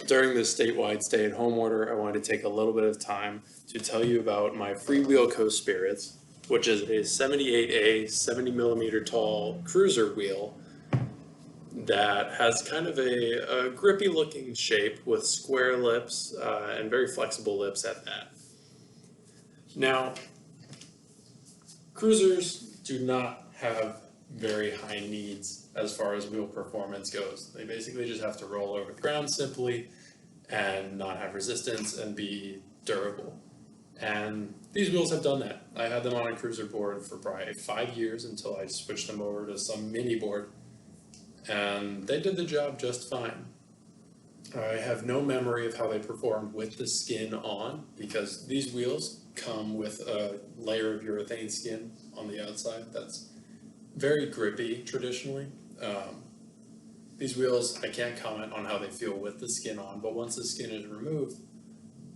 During this statewide stay-at-home order, I wanted to take a little bit of time to tell you about my Freewheel Coast Spirits, which is a 78A 70 millimeter tall cruiser wheel that has kind of a grippy looking shape with square lips and very flexible lips at that. Now, cruisers do not have very high needs as far as wheel performance goes. They basically just have to roll over the ground simply and not have resistance and be durable. And these wheels have done that. I had them on a cruiser board for probably 5 years until I switched them over to some mini board, and they did the job just fine. I have no memory of how they performed with the skin on, because these wheels come with a layer of urethane skin on the outside that's very grippy traditionally. These wheels, I can't comment on how they feel with the skin on, but once the skin is removed,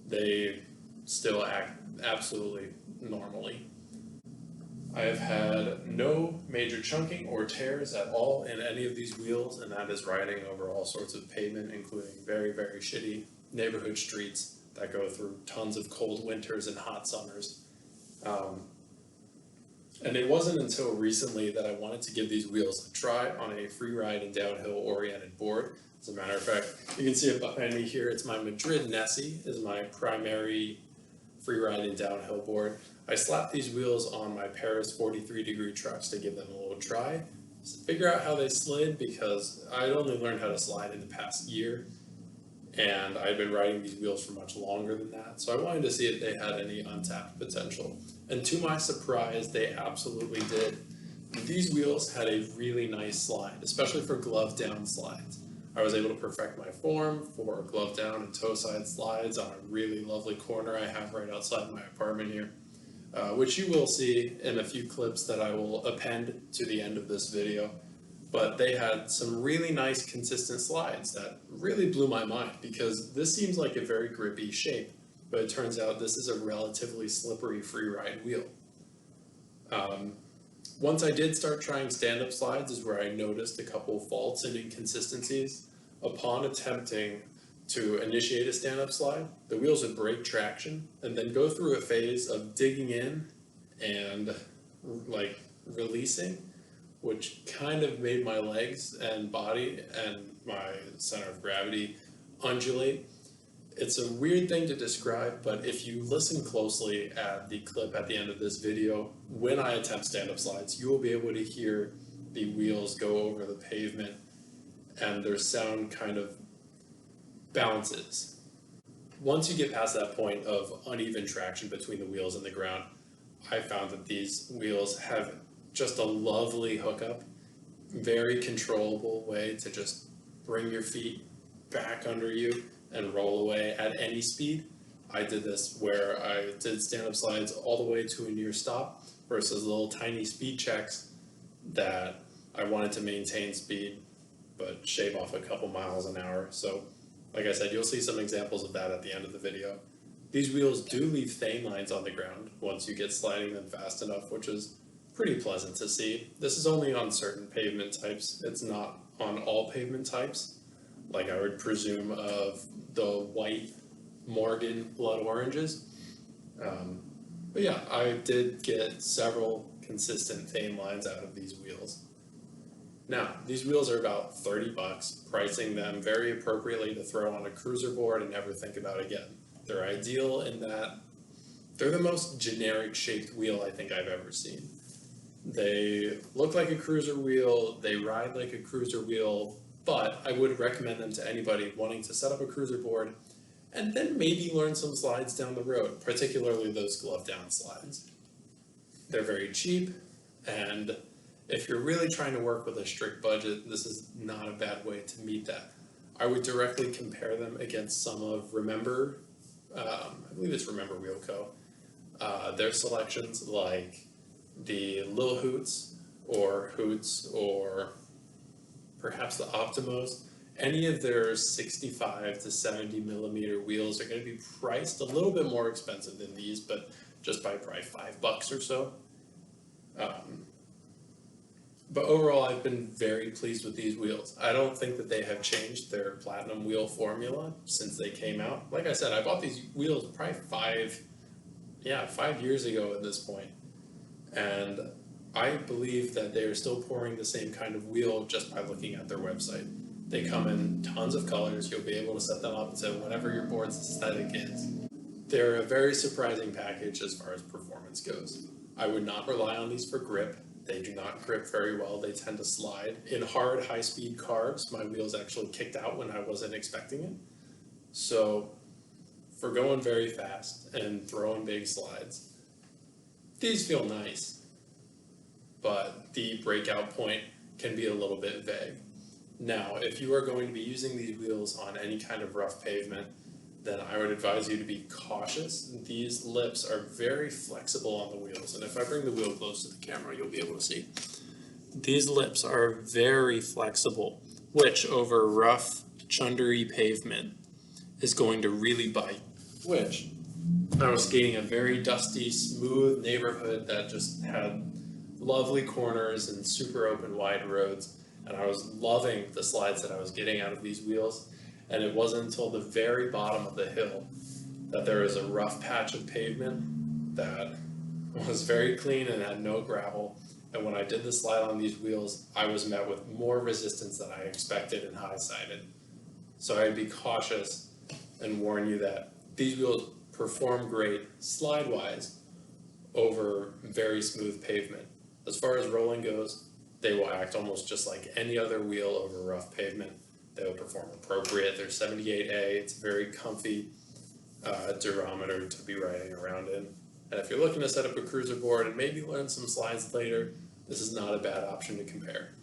they still act absolutely normally. I have had no major chunking or tears at all in any of these wheels, and that is riding over all sorts of pavement, including very, very shitty neighborhood streets that go through tons of cold winters and hot summers. And it wasn't until recently that I wanted to give these wheels a try on a freeride and downhill oriented board. As a matter of fact, you can see it behind me here. It's my Madrid Nessie, is my primary freeride and downhill board. I slapped these wheels on my Paris 43-degree trucks to give them a little try, to figure out how they slid, because I'd only learned how to slide in the past year, and I'd been riding these wheels for much longer than that, so I wanted to see if they had any untapped potential. And to my surprise, they absolutely did. These wheels had a really nice slide, especially for glove down slides. I was able to perfect my form for glove down and toe side slides on a really lovely corner I have right outside my apartment here, which you will see in a few clips that I will append to the end of this video. But they had some really nice consistent slides that really blew my mind, because this seems like a very grippy shape, but it turns out this is a relatively slippery freeride wheel. Once I did start trying stand-up slides is where I noticed a couple faults and inconsistencies. Upon attempting to initiate a stand-up slide, the wheels would break traction and then go through a phase of digging in and like releasing, which kind of made my legs and body and my center of gravity undulate. It's a weird thing to describe, but if you listen closely at the clip at the end of this video, when I attempt stand-up slides, you will be able to hear the wheels go over the pavement and their sound kind of bounces. Once you get past that point of uneven traction between the wheels and the ground, I found that these wheels have just a lovely hookup, very controllable way to just bring your feet back under you and roll away at any speed. I did this where I did stand-up slides all the way to a near stop versus little tiny speed checks that I wanted to maintain speed but shave off a couple miles an hour. So like I said, you'll see some examples of that at the end of the video. These wheels do leave thane lines on the ground once you get sliding them fast enough, which is pretty pleasant to see. This is only on certain pavement types. It's not on all pavement types, like I would presume of the white Morgan blood oranges. But yeah, I did get several consistent thane lines out of these wheels. Now, these wheels are about $30, pricing them very appropriately to throw on a cruiser board and never think about again. They're ideal in that they're the most generic shaped wheel I think I've ever seen. They look like a cruiser wheel, they ride like a cruiser wheel, but I would recommend them to anybody wanting to set up a cruiser board and then maybe learn some slides down the road, particularly those glove down slides. They're very cheap, and if you're really trying to work with a strict budget, this is not a bad way to meet that. I would directly compare them against some of Remember, I believe it's Remember Wheel Co. Their selections, like the Lil Hoots, or perhaps the Optimos. Any of their 65 to 70 millimeter wheels are going to be priced a little bit more expensive than these, but just by probably $5 or so. But overall, I've been very pleased with these wheels. I don't think that they have changed their platinum wheel formula since they came out. Like I said, I bought these wheels probably 5 years ago at this point. And I believe that they are still pouring the same kind of wheel just by looking at their website. They come in tons of colors. You'll be able to set them up to whatever your board's aesthetic is. They're a very surprising package as far as performance goes. I would not rely on these for grip. They do not grip very well. They tend to slide. In hard, high-speed carves, my wheels actually kicked out when I wasn't expecting it. So for going very fast and throwing big slides, these feel nice, but the breakout point can be a little bit vague. Now, if you are going to be using these wheels on any kind of rough pavement, then I would advise you to be cautious. These lips are very flexible on the wheels, and if I bring the wheel close to the camera, you'll be able to see. These lips are very flexible, which over rough, chundery pavement is going to really bite. Which, I was skating a very dusty, smooth neighborhood that just had lovely corners and super open, wide roads, and I was loving the slides that I was getting out of these wheels. And it wasn't until the very bottom of the hill that there was a rough patch of pavement that was very clean and had no gravel. And when I did the slide on these wheels, I was met with more resistance than I expected and high-sided. So I'd be cautious and warn you that these wheels perform great slide-wise over very smooth pavement. As far as rolling goes, they will act almost just like any other wheel over rough pavement. They will perform appropriate. They're 78A. It's a very comfy durometer to be riding around in. And if you're looking to set up a cruiser board and maybe learn some slides later, this is not a bad option to compare.